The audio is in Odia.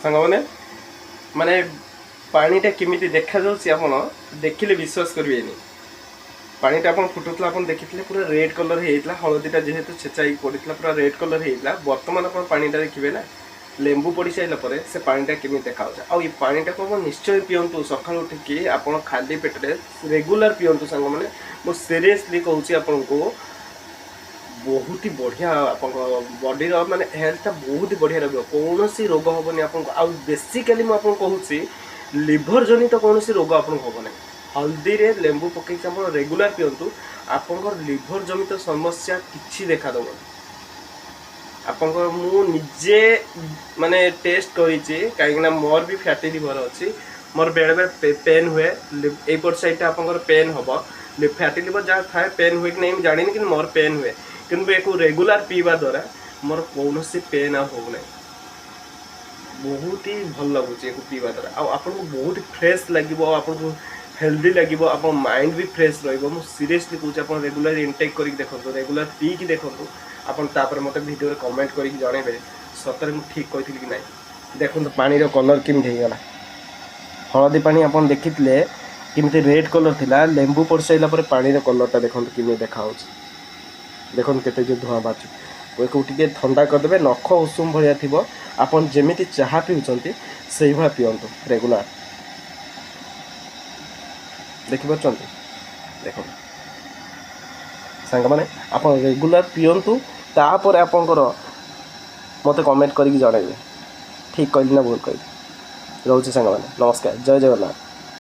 ସାଙ୍ଗମାନେ ମାନେ ପାଣିଟା କେମିତି ଦେଖାଯାଉଛି ଆପଣ ଦେଖିଲେ ବିଶ୍ୱାସ କରିବେନି। ପାଣିଟା ଆପଣ ଫୁଟୁଥିଲା ଆପଣ ଦେଖିଥିଲେ ପୁରା ରେଡ୍ କଲର ହେଇଯାଇଥିଲା, ହଳଦୀଟା ଯେହେତୁ ଛେଚା ହେଇକି ପଡ଼ିଥିଲା ପୁରା ରେଡ୍ କଲର ହେଇଥିଲା। ବର୍ତ୍ତମାନ ଆପଣ ପାଣିଟା ଦେଖିବେ ନା ଲେମ୍ବୁ ପଡ଼ି ସାରିଲା ପରେ ସେ ପାଣିଟା କେମିତି ଦେଖାଯାଉଛି। ଆଉ ଏ ପାଣିଟାକୁ ଆପଣ ନିଶ୍ଚୟ ପିଅନ୍ତୁ ସକାଳୁ ଉଠିକି, ଆପଣ ଖାଲି ପେଟରେ ରେଗୁଲାର ପିଅନ୍ତୁ ସାଙ୍ଗମାନେ। ମୁଁ ସିରିୟସଲି କହୁଛି ଆପଣଙ୍କୁ, ବହୁତ ହି ବଢ଼ିଆ ଆପଣଙ୍କ ବଡ଼ିର ମାନେ ହେଲ୍ଥଟା ବହୁତ ବଢ଼ିଆ ରହିବ, କୌଣସି ରୋଗ ହେବନି ଆପଣଙ୍କୁ। ଆଉ ବେସିକାଲି ମୁଁ ଆପଣଙ୍କୁ କହୁଛି ଲିଭର ଜନିତ କୌଣସି ରୋଗ ଆପଣଙ୍କୁ ହେବ ନାହିଁ। ହଳଦୀରେ ଲେମ୍ବୁ ପକାଇକି ଆପଣ ରେଗୁଲାର ପିଅନ୍ତୁ, ଆପଣଙ୍କର ଲିଭର ଜନିତ ସମସ୍ୟା କିଛି ଦେଖାଦେବନି। ଆପଣଙ୍କର ମୁଁ ନିଜେ ମାନେ ଟେଷ୍ଟ କରିଛି, କାହିଁକିନା ମୋର ବି ଫ୍ୟାଟି ଲିଭର ଅଛି। ମୋର ବେଳେବେଳେ ପେନ୍ ହୁଏ, ଏଇପଟ ସାଇଡ଼୍ଟା ଆପଣଙ୍କର ପେନ୍ ହେବ। ଫ୍ୟାଟି ଲିଭର ଯାହା ଥାଏ ପେନ୍ ହୁଏ କି ନାହିଁ ମୁଁ ଜାଣିନି, କିନ୍ତୁ ମୋର ପେନ୍ ହୁଏ। କିନ୍ତୁ ୟାକୁ ରେଗୁଲାର ପିଇବା ଦ୍ୱାରା ମୋର କୌଣସି ପେନ୍ ଆଉ ହେଉନାହିଁ। ବହୁତ ହି ଭଲ ଲାଗୁଛି ୟାକୁ ପିଇବା ଦ୍ୱାରା। ଆଉ ଆପଣଙ୍କୁ ବହୁତ ଫ୍ରେଶ୍ ଲାଗିବ, ଆପଣଙ୍କୁ ହେଲ୍ଦି ଲାଗିବ, ଆପଣ ମାଇଣ୍ଡ ବି ଫ୍ରେଶ୍ ରହିବ। ମୁଁ ସିରିୟସଲି କହୁଛି ଆପଣ ରେଗୁଲାର ଇନଟେକ୍ କରିକି ଦେଖନ୍ତୁ, ରେଗୁଲାର ପିଇକି ଦେଖନ୍ତୁ। ଆପଣ ତାପରେ ମୋତେ ଭିଡ଼ିଓରେ କମେଣ୍ଟ କରିକି ଜଣାଇବେ ସତରେ ମୁଁ ଠିକ୍ କହିଥିଲି କି ନାହିଁ। ଦେଖନ୍ତୁ ପାଣିର କଲର୍ କେମିତି ହେଇଗଲା। ହଳଦୀ ପାଣି ଆପଣ ଦେଖିଥିଲେ କେମିତି ରେଡ୍ କଲର୍ ଥିଲା, ଲେମ୍ବୁ ପଡ଼ି ସାରିଲା ପରେ ପାଣିର କଲର୍ଟା ଦେଖନ୍ତୁ କେମିତି ଦେଖାହେଉଛି। ଦେଖନ୍ତୁ କେତେ ଯେଉଁ ଧୂଆଁ ବାହାରୁଛି। ଏକୁ ଟିକେ ଥଣ୍ଡା କରିଦେବେ, ନଖ ଉଷୁମ ଭଳିଆ ଥିବ। ଆପଣ ଯେମିତି ଚାହା ପିଉଛନ୍ତି ସେଇଭଳିଆ ପିଅନ୍ତୁ ରେଗୁଲାର। ଦେଖିପାରୁଛନ୍ତି? ଦେଖନ୍ତୁ ସାଙ୍ଗମାନେ ଆପଣ ରେଗୁଲାର ପିଅନ୍ତୁ, ତାପରେ ଆପଣଙ୍କର ମୋତେ କମେଣ୍ଟ କରିକି ଜଣାଇବେ ଠିକ୍ କହିଲି ନା ଭୁଲ କହିଲି। ରହୁଛି ସାଙ୍ଗମାନେ, ନମସ୍କାର, ଜୟ ଜଗନ୍ନାଥ।